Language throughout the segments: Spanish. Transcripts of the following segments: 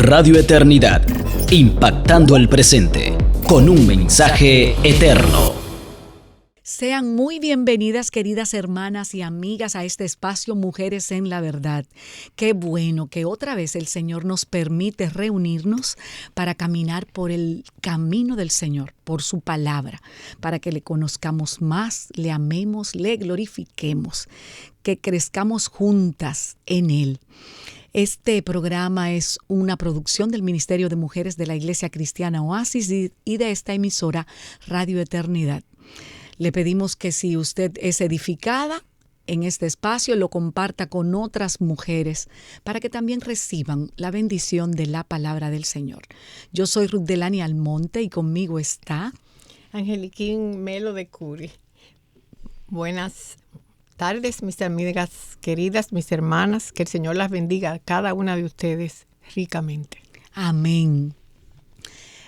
Radio Eternidad, impactando el presente con un mensaje eterno. Sean muy bienvenidas, queridas hermanas y amigas, a este espacio Mujeres en la Verdad. Qué bueno que otra vez el Señor nos permite reunirnos para caminar por el camino del Señor, por su palabra, para que le conozcamos más, le amemos, le glorifiquemos, que crezcamos juntas en Él. Este programa es una producción del Ministerio de Mujeres de la Iglesia Cristiana Oasis y de esta emisora Radio Eternidad. Le pedimos que si usted es edificada en este espacio, lo comparta con otras mujeres para que también reciban la bendición de la palabra del Señor. Yo soy Ruth Delany Almonte y conmigo está Angeliquín Melo de Curi. Buenas tardes, mis amigas queridas, mis hermanas. Que el Señor las bendiga a cada una de ustedes ricamente. Amén.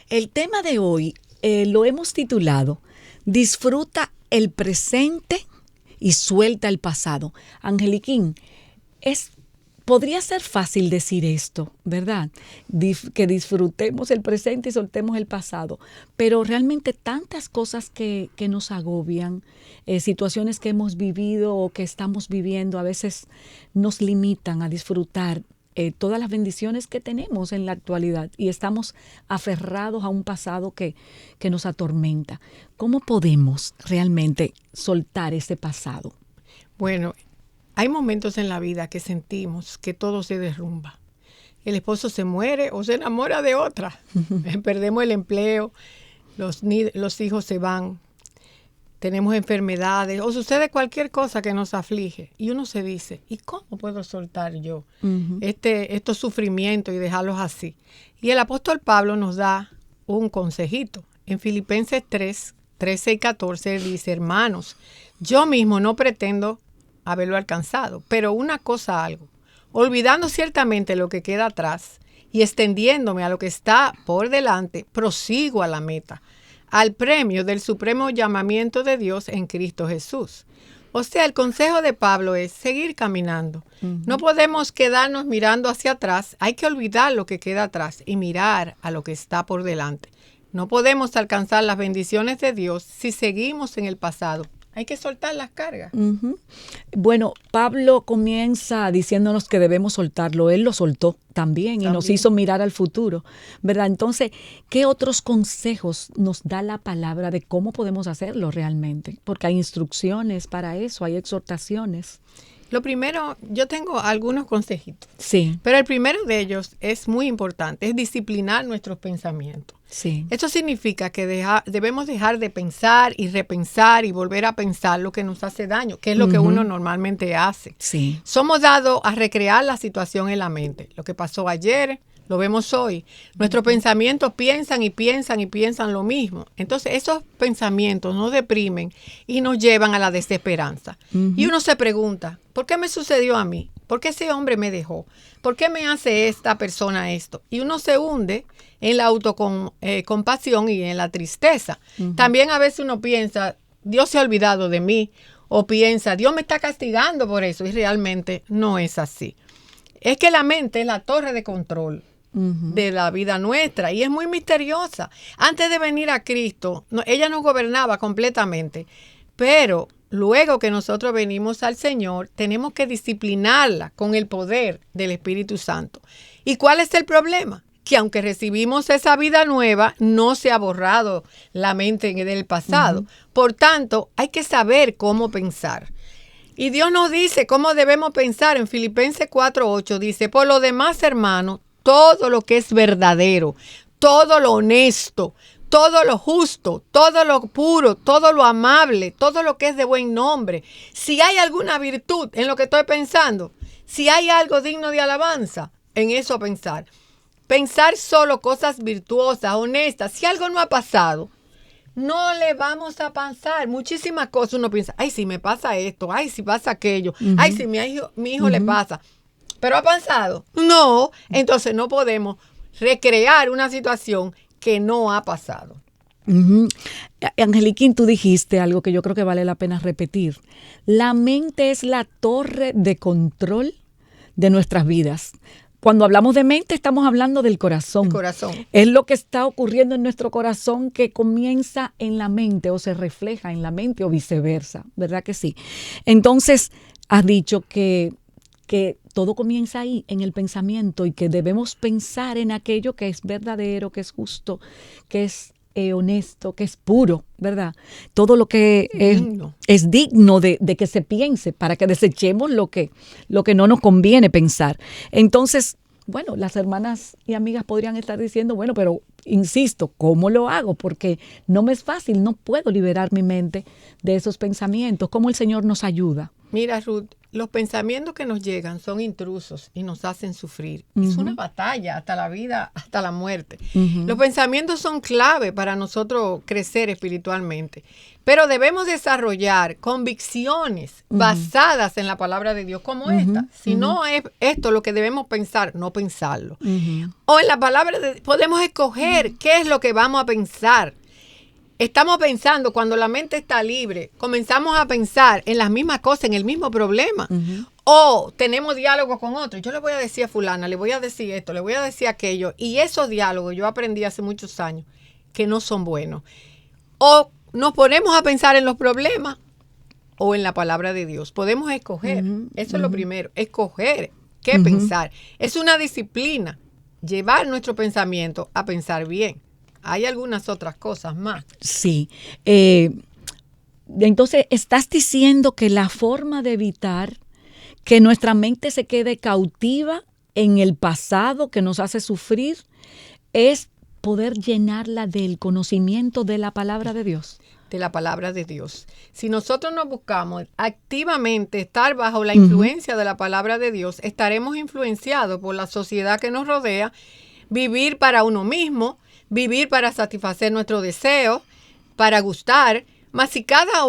El tema de hoy lo hemos titulado Disfruta el presente y suelta el pasado. Angeliquín, podría ser fácil decir esto, ¿verdad? Que disfrutemos el presente y soltemos el pasado. Pero realmente tantas cosas que nos agobian, situaciones que hemos vivido o que estamos viviendo, a veces nos limitan a disfrutar todas las bendiciones que tenemos en la actualidad y estamos aferrados a un pasado que nos atormenta. ¿Cómo podemos realmente soltar ese pasado? Bueno, hay momentos en la vida que sentimos que todo se derrumba. El esposo se muere o se enamora de otra. Perdemos el empleo, los hijos se van, tenemos enfermedades o sucede cualquier cosa que nos aflige. Y uno se dice, ¿y cómo puedo soltar yo estos sufrimientos y dejarlos así? Y el apóstol Pablo nos da un consejito. En Filipenses 3, 13 y 14 dice, hermanos, yo mismo no pretendo haberlo alcanzado, pero una cosa hago, olvidando ciertamente lo que queda atrás y extendiéndome a lo que está por delante, prosigo a la meta, al premio del supremo llamamiento de Dios en Cristo Jesús. O sea, el consejo de Pablo es seguir caminando. No podemos quedarnos mirando hacia atrás, hay que olvidar lo que queda atrás y mirar a lo que está por delante. No podemos alcanzar las bendiciones de Dios si seguimos en el pasado. Hay que soltar las cargas. Bueno, Pablo comienza diciéndonos que debemos soltarlo. Él lo soltó también y nos hizo mirar al futuro, ¿verdad? Entonces, ¿qué otros consejos nos da la palabra de cómo podemos hacerlo realmente? Porque hay instrucciones para eso, hay exhortaciones. Lo primero, yo tengo algunos consejitos. Sí. Pero el primero de ellos es muy importante, es disciplinar nuestros pensamientos. Sí. Esto significa que debemos dejar de pensar y repensar y volver a pensar lo que nos hace daño, que es lo que uno normalmente hace. Sí. Somos dados a recrear la situación en la mente. Lo que pasó ayer, lo vemos hoy. Nuestros pensamientos piensan y piensan y piensan lo mismo. Entonces, esos pensamientos nos deprimen y nos llevan a la desesperanza. Y uno se pregunta, ¿por qué me sucedió a mí? ¿Por qué ese hombre me dejó? ¿Por qué me hace esta persona esto? Y uno se hunde en la autocompasión y en la tristeza. También a veces uno piensa, Dios se ha olvidado de mí. O piensa, Dios me está castigando por eso. Y realmente no es así. Es que la mente es la torre de control de la vida nuestra y es muy misteriosa. Antes de venir a Cristo, ella nos gobernaba completamente, pero luego que nosotros venimos al Señor, tenemos que disciplinarla con el poder del Espíritu Santo. ¿Y cuál es el problema? Que aunque recibimos esa vida nueva, no se ha borrado la mente del pasado. Por tanto, hay que saber cómo pensar. Y Dios nos dice cómo debemos pensar. En Filipenses 4:8 dice, por lo demás, hermanos, todo lo que es verdadero, todo lo honesto, todo lo justo, todo lo puro, todo lo amable, todo lo que es de buen nombre. Si hay alguna virtud en lo que estoy pensando, si hay algo digno de alabanza, en eso pensar. Pensar solo cosas virtuosas, honestas. Si algo no ha pasado, no le vamos a pensar. Muchísimas cosas uno piensa, ay, si me pasa esto, ay, si pasa aquello, ay, si mi hijo le pasa. ¿Pero ha pasado? No. Entonces no podemos recrear una situación que no ha pasado. Angeliquín, tú dijiste algo que yo creo que vale la pena repetir. La mente es la torre de control de nuestras vidas. cuando hablamos de mente, estamos hablando del corazón. El corazón. Es lo que está ocurriendo en nuestro corazón que comienza en la mente o se refleja en la mente o viceversa, ¿verdad que sí? Entonces, has dicho que todo comienza ahí, en el pensamiento, y que debemos pensar en aquello que es verdadero, que es justo, que es honesto, que es puro, ¿verdad? Todo lo que es digno de que se piense, para que desechemos lo que no nos conviene pensar. Entonces, bueno, las hermanas y amigas podrían estar diciendo, bueno, pero insisto, ¿cómo lo hago? Porque no me es fácil, no puedo liberar mi mente de esos pensamientos. ¿Cómo el Señor nos ayuda? Mira, Ruth, los pensamientos que nos llegan son intrusos y nos hacen sufrir. Es una batalla hasta la vida, hasta la muerte. Los pensamientos son clave para nosotros crecer espiritualmente, pero debemos desarrollar convicciones basadas en la palabra de Dios como esta. Si no es esto lo que debemos pensar, no pensarlo. O en la palabra de Dios podemos escoger qué es lo que vamos a pensar. Estamos pensando, cuando la mente está libre, comenzamos a pensar en las mismas cosas, en el mismo problema. O tenemos diálogos con otros. Yo le voy a decir a fulana, le voy a decir esto, le voy a decir aquello. Y esos diálogos yo aprendí hace muchos años que no son buenos. O nos ponemos a pensar en los problemas o en la palabra de Dios. Podemos escoger. Eso es lo primero. Escoger qué pensar. Es una disciplina. Llevar nuestro pensamiento a pensar bien. Hay algunas otras cosas más. Sí. Entonces, estás diciendo que la forma de evitar que nuestra mente se quede cautiva en el pasado que nos hace sufrir es poder llenarla del conocimiento de la palabra de Dios. De la palabra de Dios. Si nosotros nos buscamos activamente estar bajo la influencia de la palabra de Dios, estaremos influenciados por la sociedad que nos rodea, vivir para uno mismo, vivir para satisfacer nuestros deseos, para gustar. Mas si cada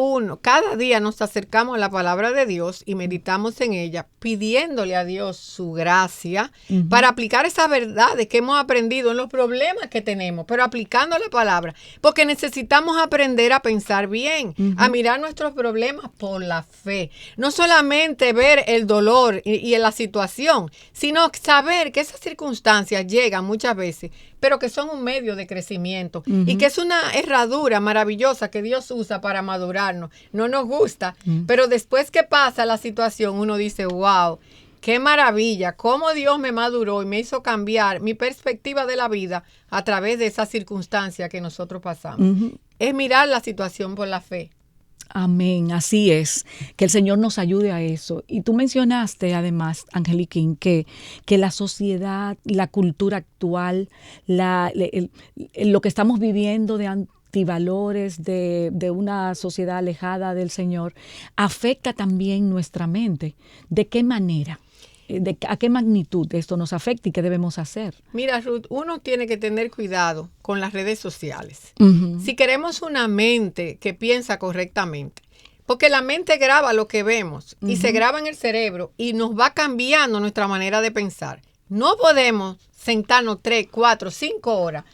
día nos acercamos a la palabra de Dios y meditamos en ella, pidiéndole a Dios su gracia para aplicar esas verdades que hemos aprendido en los problemas que tenemos, pero aplicando la palabra, porque necesitamos aprender a pensar bien, a mirar nuestros problemas por la fe. No solamente ver el dolor y la situación, sino saber que esas circunstancias llegan muchas veces, pero que son un medio de crecimiento y que es una herradura maravillosa que Dios usa para madurarnos. No nos gusta, pero después que pasa la situación, uno dice, wow, qué maravilla, cómo Dios me maduró y me hizo cambiar mi perspectiva de la vida a través de esa circunstancia que nosotros pasamos. Es mirar la situación por la fe. Amén, así es, que el Señor nos ayude a eso. Y tú mencionaste además, Angeliquín, que la sociedad, la cultura actual, lo que estamos viviendo de antivalores, de una sociedad alejada del Señor, afecta también nuestra mente. ¿De qué manera? ¿A qué magnitud esto nos afecta y qué debemos hacer? Mira, Ruth, uno tiene que tener cuidado con las redes sociales. Si queremos una mente que piensa correctamente, porque la mente graba lo que vemos y se graba en el cerebro y nos va cambiando nuestra manera de pensar. No podemos sentarnos 3, 4, 5 horas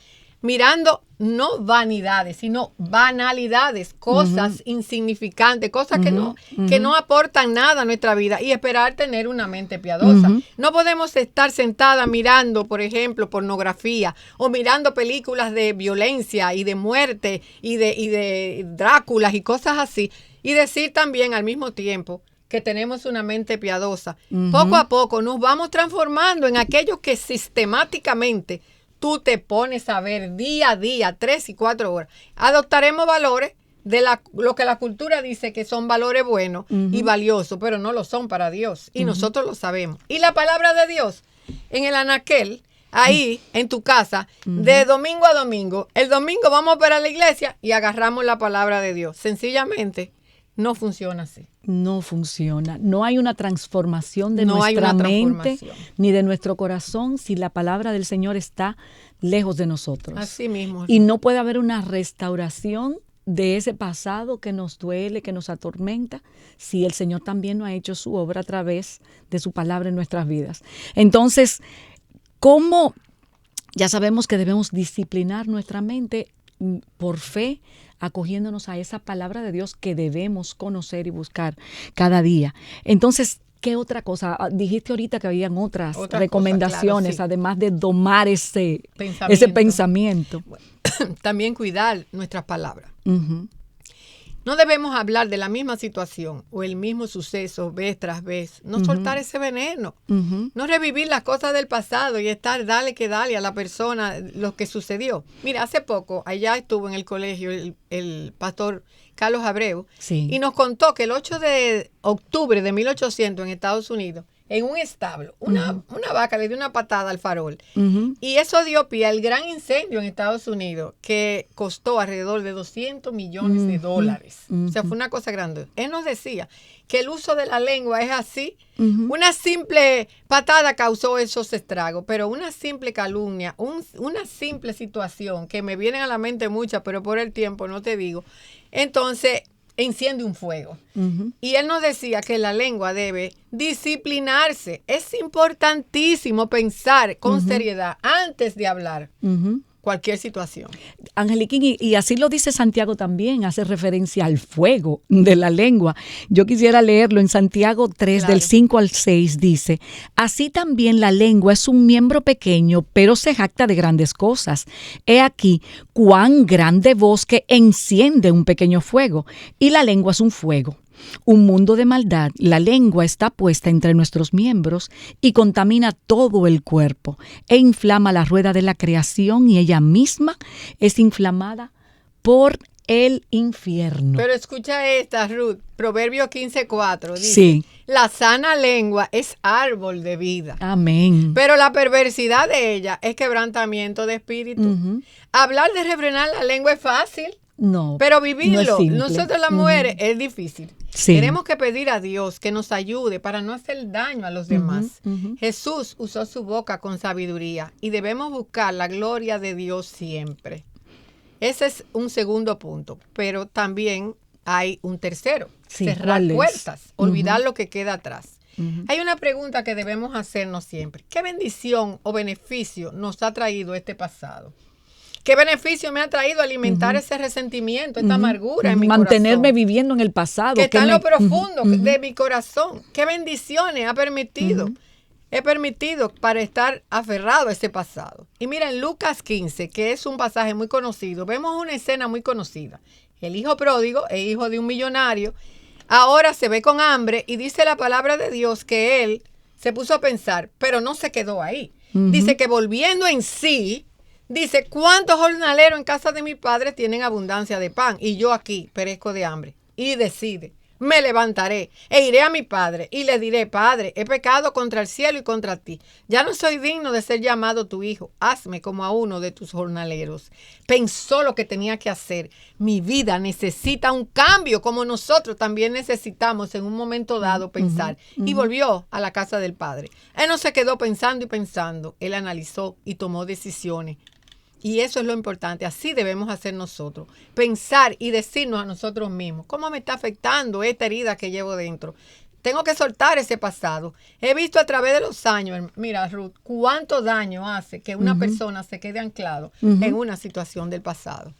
mirando no vanidades, sino banalidades, cosas insignificantes, cosas que no aportan nada a nuestra vida y esperar tener una mente piadosa. No podemos estar sentada mirando, por ejemplo, pornografía o mirando películas de violencia y de muerte y de Dráculas y cosas así y decir también al mismo tiempo que tenemos una mente piadosa. Poco a poco nos vamos transformando en aquellos que sistemáticamente tú te pones a ver día a día, 3 y 4 horas. Adoptaremos valores de lo que la cultura dice que son valores buenos y valiosos, pero no lo son para Dios. Y nosotros lo sabemos. Y la palabra de Dios en el anaquel, ahí en tu casa, de domingo a domingo. El domingo vamos para la iglesia y agarramos la palabra de Dios. Sencillamente no funciona así. No funciona. No hay una transformación de nuestra mente ni de nuestro corazón si la palabra del Señor está lejos de nosotros. Así mismo. Y no puede haber una restauración de ese pasado que nos duele, que nos atormenta, si el Señor también no ha hecho su obra a través de su palabra en nuestras vidas. Entonces, ¿cómo? Ya sabemos que debemos disciplinar nuestra mente por fe, acogiéndonos a esa palabra de Dios que debemos conocer y buscar cada día. Entonces, ¿Qué otra cosa? Dijiste ahorita que habían otras recomendaciones, cosa, claro, sí. Además de domar ese pensamiento. Bueno, también cuidar nuestras palabras. Uh-huh. No debemos hablar de la misma situación o el mismo suceso vez tras vez. No soltar ese veneno. No revivir las cosas del pasado y estar dale que dale a la persona lo que sucedió. Mira, hace poco allá estuvo en el colegio el pastor Carlos Abreu, sí, y nos contó que el 8 de octubre de 1800 en Estados Unidos, en un establo, una vaca le dio una patada al farol. Y eso dio pie al gran incendio en Estados Unidos, que costó alrededor de $200 millones de dólares. O sea, fue una cosa grande. Él nos decía que el uso de la lengua es así. Una simple patada causó esos estragos, pero una simple calumnia, una simple situación, que me vienen a la mente muchas, pero por el tiempo no te digo. Entonces enciende un fuego. Y él nos decía que la lengua debe disciplinarse. Es importantísimo pensar con seriedad antes de hablar cualquier situación. Angeliquín, y así lo dice Santiago también, hace referencia al fuego de la lengua. Yo quisiera leerlo en Santiago 3, claro, del 5 al 6, dice: así también la lengua es un miembro pequeño, pero se jacta de grandes cosas. He aquí cuán grande bosque enciende un pequeño fuego, y la lengua es un fuego. Un mundo de maldad. La lengua está puesta entre nuestros miembros y contamina todo el cuerpo e inflama la rueda de la creación, y ella misma es inflamada por el infierno. Pero escucha esta, Ruth, Proverbio 15:4 dice: sí, la sana lengua es árbol de vida. Amén. Pero la perversidad de ella es quebrantamiento de espíritu. Hablar de refrenar la lengua es fácil. No, pero vivirlo, no nosotros las mujeres, es difícil. Sí. Tenemos que pedir a Dios que nos ayude para no hacer daño a los demás. Jesús usó su boca con sabiduría y debemos buscar la gloria de Dios siempre. Ese es un segundo punto, pero también hay un tercero: sí, cerrar puertas, olvidar lo que queda atrás. Hay una pregunta que debemos hacernos siempre: ¿qué bendición o beneficio nos ha traído este pasado? ¿Qué beneficio me ha traído alimentar ese resentimiento, esta amargura en mi mantenerme corazón? viviendo en el pasado. Que está en lo profundo de mi corazón. ¿Qué bendiciones ha permitido? He permitido para estar aferrado a ese pasado. Y mira, en Lucas 15, que es un pasaje muy conocido, vemos una escena muy conocida. El hijo pródigo, el hijo de un millonario, ahora se ve con hambre y dice la palabra de Dios que él se puso a pensar, pero no se quedó ahí. Dice que volviendo en sí, dice: ¿cuántos jornaleros en casa de mi padre tienen abundancia de pan? Y yo aquí perezco de hambre. Y decide: me levantaré e iré a mi padre y le diré: Padre, he pecado contra el cielo y contra ti. Ya no soy digno de ser llamado tu hijo. Hazme como a uno de tus jornaleros. Pensó lo que tenía que hacer. Mi vida necesita un cambio, como nosotros también necesitamos en un momento dado pensar. Y volvió a la casa del padre. Él no se quedó pensando y pensando. Él analizó y tomó decisiones. Y eso es lo importante. Así debemos hacer nosotros. Pensar y decirnos a nosotros mismos: ¿cómo me está afectando esta herida que llevo dentro? Tengo que soltar ese pasado. He visto a través de los años, mira, Ruth, cuánto daño hace que una persona se quede anclado en una situación del pasado.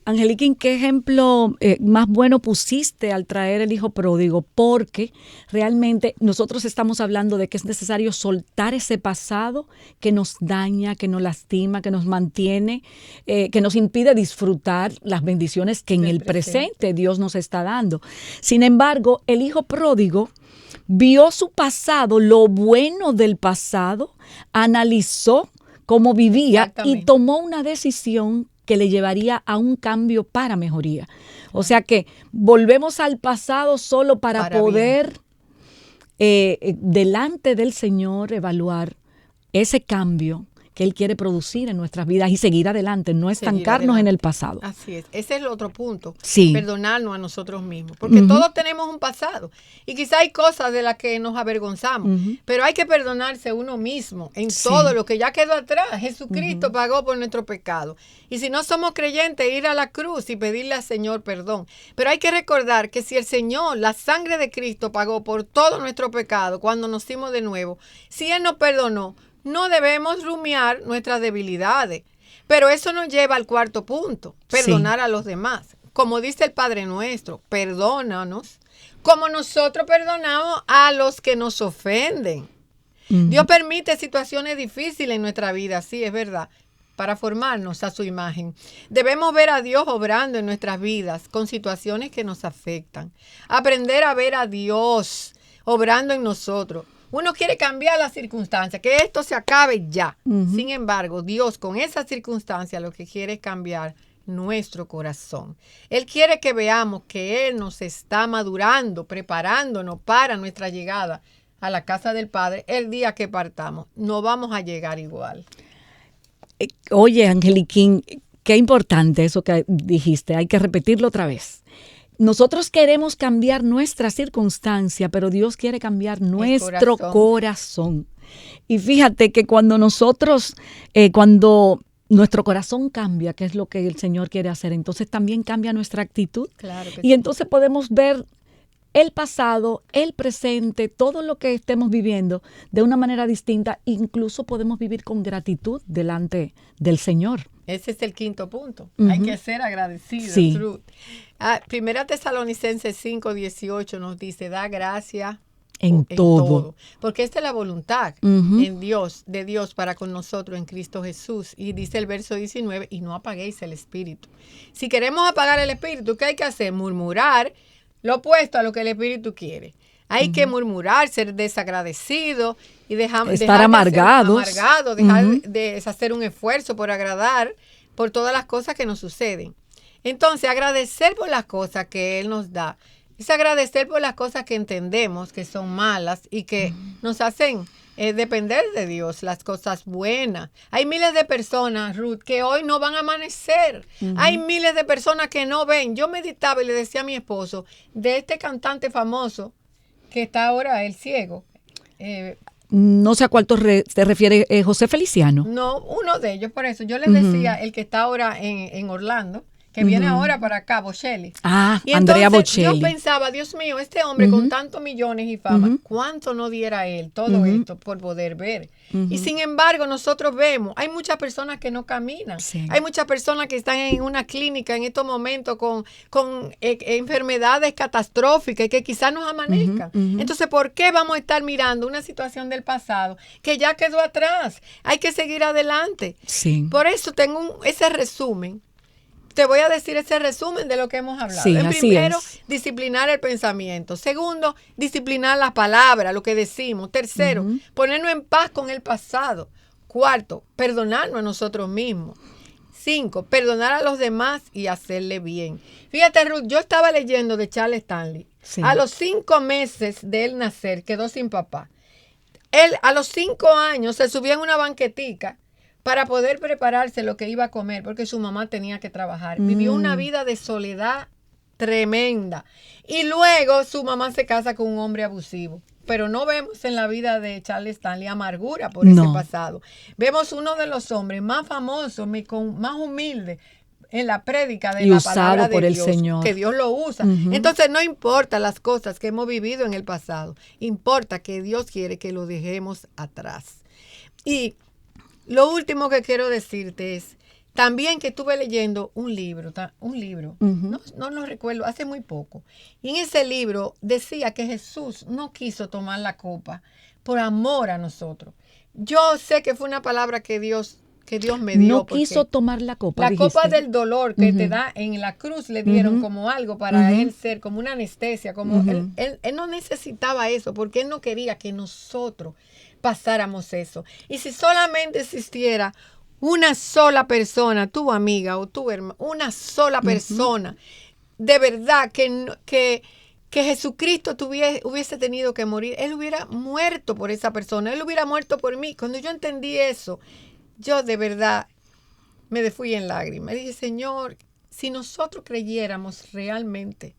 Angeliquín, ¿qué ejemplo más bueno pusiste al traer el hijo pródigo? Porque realmente nosotros estamos hablando de que es necesario soltar ese pasado que nos daña, que nos lastima, que nos mantiene, que nos impide disfrutar las bendiciones que en el presente Dios nos está dando. Sin embargo, el hijo pródigo vio su pasado, lo bueno del pasado, analizó cómo vivía y tomó una decisión que le llevaría a un cambio para mejoría. O sea que volvemos al pasado solo para poder delante del Señor evaluar ese cambio que Él quiere producir en nuestras vidas y seguir adelante, no estancarnos en el pasado. Así es. Ese es el otro punto. Sí. Perdonarnos a nosotros mismos. Porque todos tenemos un pasado. Y quizá hay cosas de las que nos avergonzamos. Pero hay que perdonarse uno mismo en todo lo que ya quedó atrás. Jesucristo pagó por nuestro pecado. Y si no somos creyentes, ir a la cruz y pedirle al Señor perdón. Pero hay que recordar que si el Señor, la sangre de Cristo, pagó por todo nuestro pecado cuando nos hicimos de nuevo, si Él nos perdonó, no debemos rumiar nuestras debilidades. Pero eso nos lleva al cuarto punto: perdonar a los demás. Como dice el Padre Nuestro: perdónanos como nosotros perdonamos a los que nos ofenden. Dios permite situaciones difíciles en nuestra vida, sí, es verdad, para formarnos a su imagen. Debemos ver a Dios obrando en nuestras vidas con situaciones que nos afectan. Aprender a ver a Dios obrando en nosotros. Uno quiere cambiar las circunstancias, que esto se acabe ya. Sin embargo, Dios con esas circunstancias lo que quiere es cambiar nuestro corazón. Él quiere que veamos que Él nos está madurando, preparándonos para nuestra llegada a la casa del Padre. El día que partamos, no vamos a llegar igual. Oye, Angeliquín, qué importante eso que dijiste. Hay que repetirlo otra vez. Nosotros queremos cambiar nuestra circunstancia, pero Dios quiere cambiar nuestro corazón. Y fíjate que cuando nuestro corazón cambia, que es lo que el Señor quiere hacer, entonces también cambia nuestra actitud. Claro que y entonces podemos ver el pasado, el presente, todo lo que estemos viviendo de una manera distinta. Incluso podemos vivir con gratitud delante del Señor. Ese es el quinto punto. Hay que ser agradecidos. Sí. Primera Tesalonicenses 5:18 nos dice, da gracia en todo. Porque esta es la voluntad de Dios para con nosotros en Cristo Jesús. Y dice el verso 19, y no apaguéis el espíritu. Si queremos apagar el espíritu, ¿qué hay que hacer? Murmurar, lo opuesto a lo que el espíritu quiere. Hay que murmurar, ser desagradecido y estar amargados. Dejar de hacer un esfuerzo por agradar por todas las cosas que nos suceden. Entonces, agradecer por las cosas que Él nos da. Es agradecer por las cosas que entendemos que son malas y que nos hacen depender de Dios, las cosas buenas. Hay miles de personas, Ruth, que hoy no van a amanecer. Hay miles de personas que no ven. Yo meditaba y le decía a mi esposo de este cantante famoso que está ahora, el ciego. No sé a cuál te refiere, José Feliciano. No, uno de ellos, por eso. Yo les decía, el que está ahora en Orlando, que viene ahora para acá, Bocelli. Y Andrea Bocelli. Yo pensaba, Dios mío, este hombre con tantos millones y fama, ¿cuánto no diera él todo esto por poder ver? Y sin embargo, nosotros vemos, hay muchas personas que no caminan. Sí. Hay muchas personas que están en una clínica en estos momentos con enfermedades catastróficas y que quizás nos amanezcan. Entonces, ¿por qué vamos a estar mirando una situación del pasado que ya quedó atrás? Hay que seguir adelante. Sí. Por eso tengo ese resumen. Te voy a decir ese resumen de lo que hemos hablado. Sí, Primero, disciplinar el pensamiento. Segundo, disciplinar las palabras, lo que decimos. Tercero, ponernos en paz con el pasado. Cuarto, perdonarnos a nosotros mismos. 5, perdonar a los demás y hacerle bien. Fíjate, Ruth, yo estaba leyendo de Charles Stanley. Sí. A los 5 meses de él nacer, quedó sin papá. Él, a los 5 años, se subía en una banquetica para poder prepararse lo que iba a comer, porque su mamá tenía que trabajar. Vivió una vida de soledad tremenda. Y luego su mamá se casa con un hombre abusivo. Pero no vemos en la vida de Charles Stanley amargura por ese pasado. Vemos uno de los hombres más famosos, más humildes en la prédica de la palabra de Dios, Señor. Que Dios lo usa. Entonces no importa las cosas que hemos vivido en el pasado, importa que Dios quiere que lo dejemos atrás. Y lo último que quiero decirte es también que estuve leyendo un libro, no lo recuerdo, hace muy poco. Y en ese libro decía que Jesús no quiso tomar la copa por amor a nosotros. Yo sé que fue una palabra que Dios me dio. No quiso tomar la copa. La copa del dolor que te da en la cruz le dieron como algo para él ser, como una anestesia, como él no necesitaba eso porque él no quería que nosotros pasáramos eso. Y si solamente existiera una sola persona, tu amiga o tu hermana, una sola persona, de verdad que Jesucristo hubiese tenido que morir, Él hubiera muerto por esa persona, Él hubiera muerto por mí. Cuando yo entendí eso, yo de verdad me fui en lágrimas. Dije, Señor, si nosotros creyéramos realmente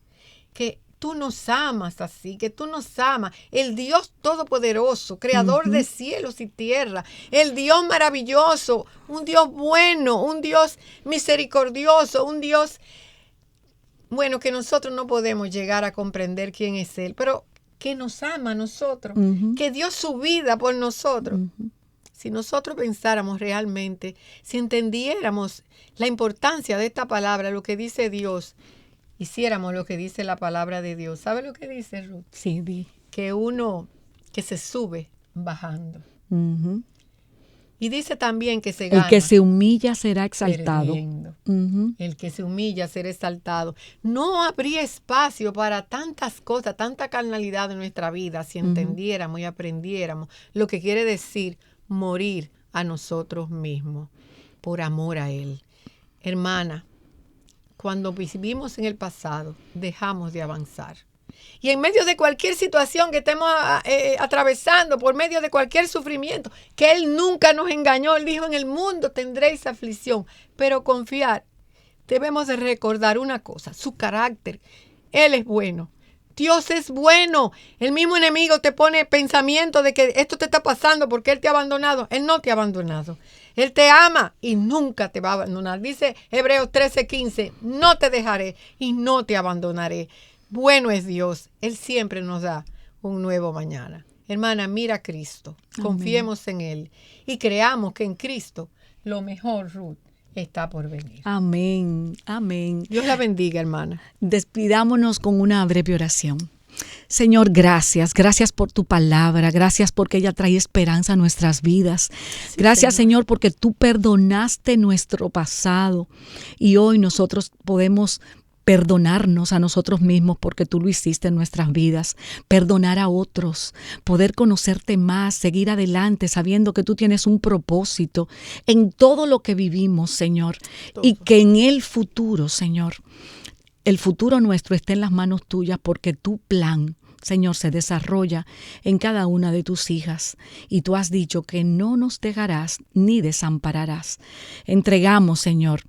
que tú nos amas así, que tú nos amas, el Dios todopoderoso, creador de cielos y tierra, el Dios maravilloso, un Dios bueno, un Dios misericordioso, un Dios, bueno, que nosotros no podemos llegar a comprender quién es Él, pero que nos ama a nosotros, que dio su vida por nosotros. Si nosotros pensáramos realmente, si entendiéramos la importancia de esta palabra, lo que dice Dios, hiciéramos lo que dice la palabra de Dios. ¿Sabe lo que dice Ruth? Sí, di. Que uno que se sube bajando. Ujú. Y dice también que se gana. El que se humilla será exaltado. Ujú. El que se humilla será exaltado. No habría espacio para tantas cosas, tanta carnalidad en nuestra vida si entendiéramos y aprendiéramos lo que quiere decir morir a nosotros mismos por amor a Él. Hermana, cuando vivimos en el pasado, dejamos de avanzar. Y en medio de cualquier situación que estemos atravesando, por medio de cualquier sufrimiento, que Él nunca nos engañó. Él dijo, en el mundo tendréis aflicción, pero confiar. Debemos de recordar una cosa, su carácter. Él es bueno. Dios es bueno. El mismo enemigo te pone pensamiento de que esto te está pasando porque Él te ha abandonado. Él no te ha abandonado. Él te ama y nunca te va a abandonar. Dice Hebreos 13:15, no te dejaré y no te abandonaré. Bueno es Dios. Él siempre nos da un nuevo mañana. Hermana, mira a Cristo. Confiemos en Él y creamos que en Cristo lo mejor, Ruth, está por venir. Amén, amén. Dios la bendiga, hermana. Despidámonos con una breve oración. Señor, gracias por tu palabra, gracias porque ella trae esperanza a nuestras vidas. Sí, gracias, Señor, porque tú perdonaste nuestro pasado y hoy nosotros podemos perdonarnos a nosotros mismos porque tú lo hiciste en nuestras vidas, perdonar a otros, poder conocerte más, seguir adelante sabiendo que tú tienes un propósito en todo lo que vivimos, Señor, y que en el futuro, Señor, el futuro nuestro está en las manos tuyas porque tu plan, Señor, se desarrolla en cada una de tus hijas y tú has dicho que no nos dejarás ni desampararás. Entregamos, Señor,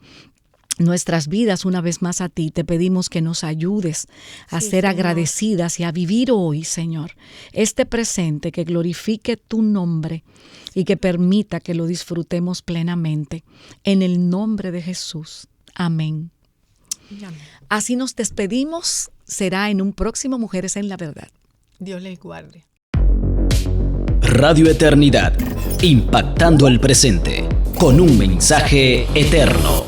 nuestras vidas una vez más a ti. Te pedimos que nos ayudes a ser agradecidas y a vivir hoy, Señor, este presente que glorifique tu nombre y que permita que lo disfrutemos plenamente. En el nombre de Jesús. Amén. Así nos despedimos. Será en un próximo Mujeres en la Verdad. Dios les guarde. Radio Eternidad, impactando el presente con un mensaje eterno.